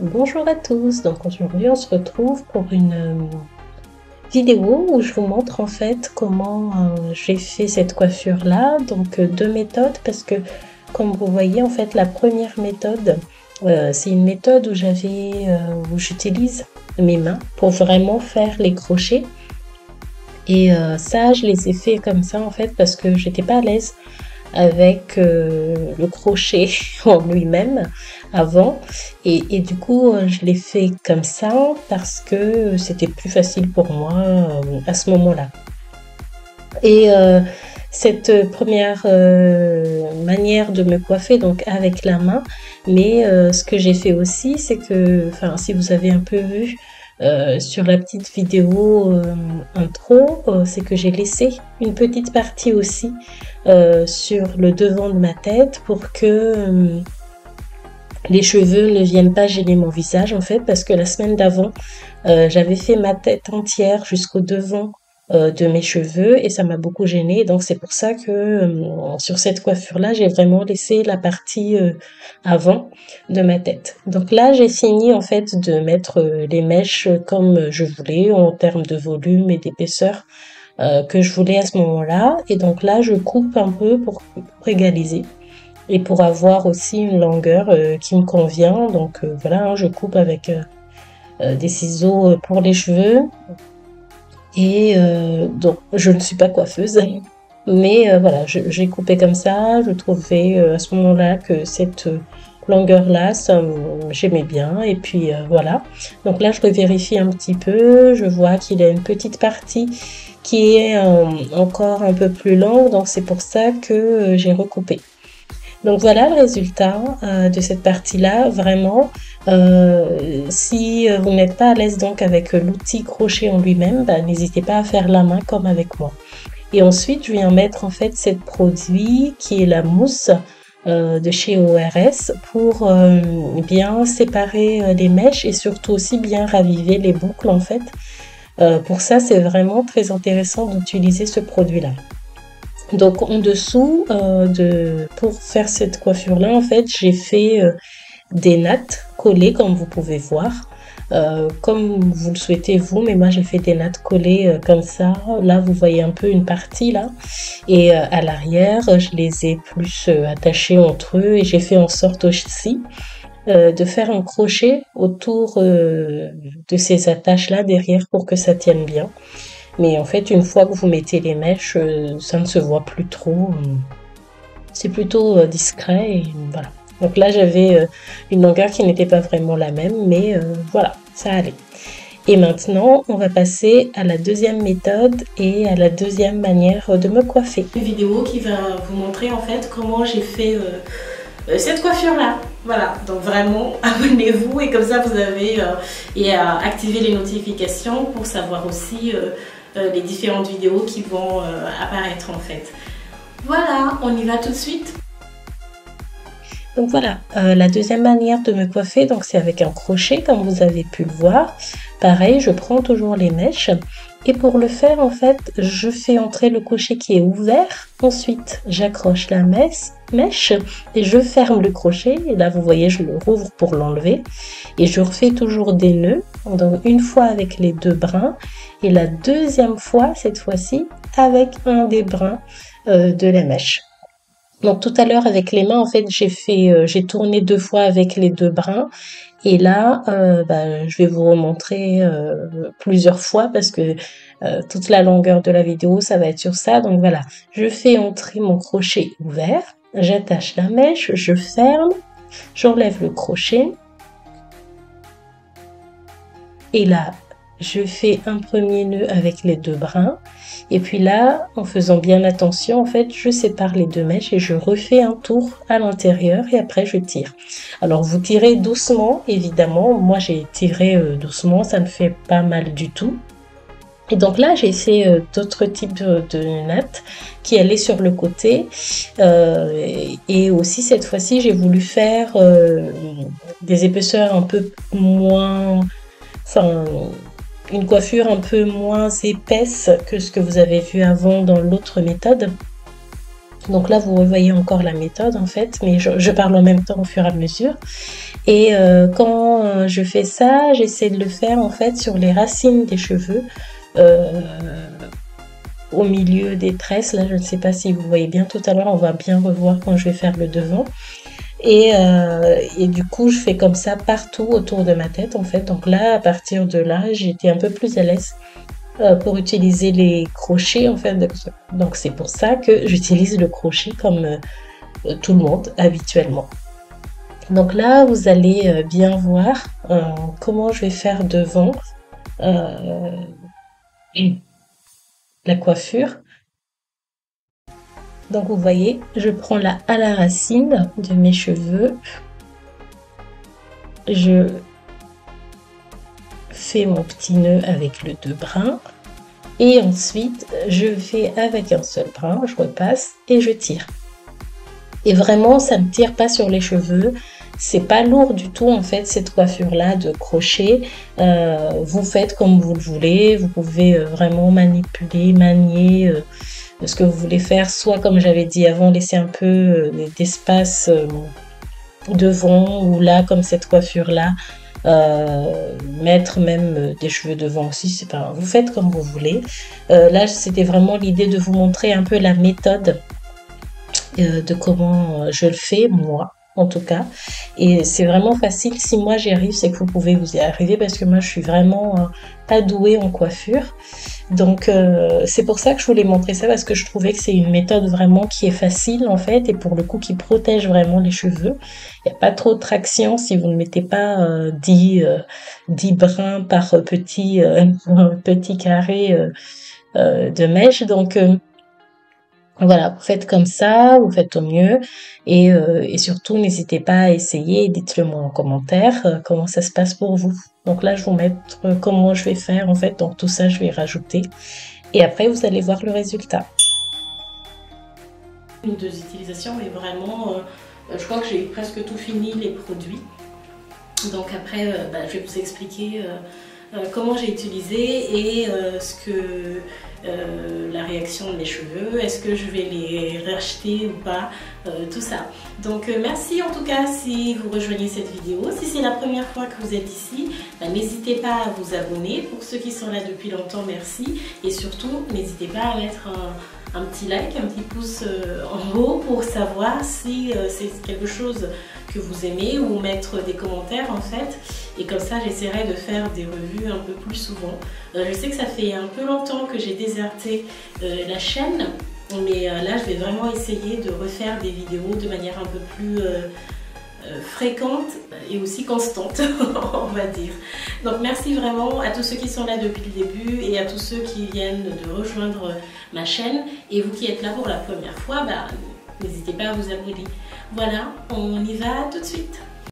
Bonjour à tous, donc aujourd'hui on se retrouve pour une vidéo où je vous montre en fait comment j'ai fait cette coiffure là, donc deux méthodes parce que comme vous voyez en fait la première méthode c'est une méthode où j'utilise mes mains pour vraiment faire les crochets et ça je les ai fait comme ça en fait parce que j'étais pas à l'aise avec le crochet en lui-même avant et du coup je l'ai fait comme ça parce que c'était plus facile pour moi à ce moment-là. Et cette première manière de me coiffer donc avec la main, mais ce que j'ai fait aussi c'est que, enfin si vous avez un peu vu sur la petite vidéo intro, c'est que j'ai laissé une petite partie aussi sur le devant de ma tête pour que les cheveux ne viennent pas gêner mon visage en fait, parce que la semaine d'avant j'avais fait ma tête entière jusqu'au devant de mes cheveux et ça m'a beaucoup gênée, donc c'est pour ça que sur cette coiffure là j'ai vraiment laissé la partie avant de ma tête. Donc là j'ai fini en fait de mettre les mèches comme je voulais en termes de volume et d'épaisseur que je voulais à ce moment-là, et donc là je coupe un peu pour égaliser et pour avoir aussi une longueur qui me convient. Donc voilà, hein, je coupe avec des ciseaux pour les cheveux. Et donc je ne suis pas coiffeuse, mais voilà, j'ai coupé comme ça. Je trouvais à ce moment-là que cette longueur-là, j'aimais bien. Et puis voilà. Donc là, je revérifie un petit peu. Je vois qu'il y a une petite partie qui est encore un peu plus longue. Donc c'est pour ça que j'ai recoupé. Donc voilà le résultat de cette partie-là, vraiment. Si vous n'êtes pas à l'aise donc avec l'outil crochet en lui-même, bah, n'hésitez pas à faire la main comme avec moi. Et ensuite, je viens mettre en fait cette produit qui est la mousse de chez ORS pour bien séparer les mèches et surtout aussi bien raviver les boucles en fait. Pour ça, c'est vraiment très intéressant d'utiliser ce produit-là. Donc en dessous pour faire cette coiffure là en fait j'ai fait des nattes collées comme vous pouvez voir, comme vous le souhaitez vous, mais moi j'ai fait des nattes collées comme ça. Là vous voyez un peu une partie là, et à l'arrière je les ai plus attachés entre eux, et j'ai fait en sorte aussi de faire un crochet autour de ces attaches là derrière pour que ça tienne bien. Mais en fait, une fois que vous mettez les mèches, ça ne se voit plus trop. C'est plutôt discret et voilà. Donc là, j'avais une longueur qui n'était pas vraiment la même, mais voilà, ça allait. Et maintenant, on va passer à la deuxième méthode et à la deuxième manière de me coiffer. Une vidéo qui va vous montrer en fait comment j'ai fait cette coiffure-là. Voilà, donc vraiment, abonnez-vous et comme ça vous avez et activez les notifications pour savoir aussi les différentes vidéos qui vont apparaître en fait. Voilà, on y va tout de suite. Donc voilà, la deuxième manière de me coiffer, donc c'est avec un crochet comme vous avez pu le voir. Pareil, je prends toujours les mèches et pour le faire en fait, je fais entrer le crochet qui est ouvert. Ensuite, j'accroche la mèche et je ferme le crochet. Et là, vous voyez, je le rouvre pour l'enlever et je refais toujours des nœuds. Donc une fois avec les deux brins et la deuxième fois, cette fois-ci, avec un des brins de la mèche. Donc tout à l'heure avec les mains, en fait, j'ai tourné deux fois avec les deux brins. Et là, je vais vous remontrer plusieurs fois parce que toute la longueur de la vidéo, ça va être sur ça. Donc voilà, je fais entrer mon crochet ouvert, j'attache la mèche, je ferme, j'enlève le crochet. Et là, je fais un premier nœud avec les deux brins. Et puis là, en faisant bien attention, en fait, je sépare les deux mèches et je refais un tour à l'intérieur et après je tire. Alors vous tirez doucement, évidemment. Moi j'ai tiré doucement, ça ne fait pas mal du tout. Et donc là, j'ai fait d'autres types de nattes qui allaient sur le côté. Et aussi, cette fois-ci, j'ai voulu faire des épaisseurs un peu moins... Enfin, une coiffure un peu moins épaisse que ce que vous avez vu avant dans l'autre méthode. Donc là, vous revoyez encore la méthode en fait, mais je parle en même temps au fur et à mesure. Et quand je fais ça, j'essaie de le faire en fait sur les racines des cheveux, euh, au milieu des tresses. Là, je ne sais pas si vous voyez bien tout à l'heure, on va bien revoir quand je vais faire le devant. Et du coup, je fais comme ça partout autour de ma tête en fait. Donc là, à partir de là, j'étais un peu plus à l'aise pour utiliser les crochets en fait. Donc c'est pour ça que j'utilise le crochet comme tout le monde habituellement. Donc là, vous allez bien voir comment je vais faire devant euh, la coiffure. Donc vous voyez, je prends là à la racine de mes cheveux, je fais mon petit nœud avec le 2 brins et ensuite je fais avec un seul brin, je repasse et je tire. Et vraiment, ça ne tire pas sur les cheveux. C'est pas lourd du tout en fait cette coiffure là de crochet. Vous faites comme vous le voulez. Vous pouvez vraiment manipuler, manier ce que vous voulez faire. Soit comme j'avais dit avant, laisser un peu d'espace devant ou là comme cette coiffure là. Mettre même des cheveux devant aussi. C'est pas. Vous faites comme vous voulez. Là, c'était vraiment l'idée de vous montrer un peu la méthode de comment je le fais, moi, en tout cas. Et c'est vraiment facile. Si moi j'y arrive, c'est que vous pouvez vous y arriver parce que moi je suis vraiment pas douée en coiffure. Donc c'est pour ça que je voulais montrer ça parce que je trouvais que c'est une méthode vraiment qui est facile en fait et pour le coup qui protège vraiment les cheveux. Il n'y a pas trop de traction si vous ne mettez pas 10 brins par petit carré de mèche. Donc voilà, vous faites comme ça, vous faites au mieux et surtout n'hésitez pas à essayer, dites-le moi en commentaire comment ça se passe pour vous. Donc là je vais vous mettre comment je vais faire en fait, donc tout ça je vais rajouter et après vous allez voir le résultat. Une ou deux utilisations mais vraiment je crois que j'ai presque tout fini les produits. Donc après je vais vous expliquer comment j'ai utilisé et la réaction de mes cheveux, est-ce que je vais les racheter ou pas, tout ça. Donc merci en tout cas si vous rejoignez cette vidéo. Si c'est la première fois que vous êtes ici, n'hésitez pas à vous abonner. Pour ceux qui sont là depuis longtemps, merci. Et surtout, n'hésitez pas à mettre un petit like, un petit pouce en haut pour savoir si c'est quelque chose que vous aimez ou mettre des commentaires en fait. Et comme ça, j'essaierai de faire des revues un peu plus souvent. Je sais que ça fait un peu longtemps que j'ai déserté la chaîne, mais là, je vais vraiment essayer de refaire des vidéos de manière un peu plus fréquente et aussi constante, on va dire. Donc merci vraiment à tous ceux qui sont là depuis le début et à tous ceux qui viennent de rejoindre ma chaîne. Et vous qui êtes là pour la première fois, n'hésitez pas à vous abonner. Voilà, on y va tout de suite.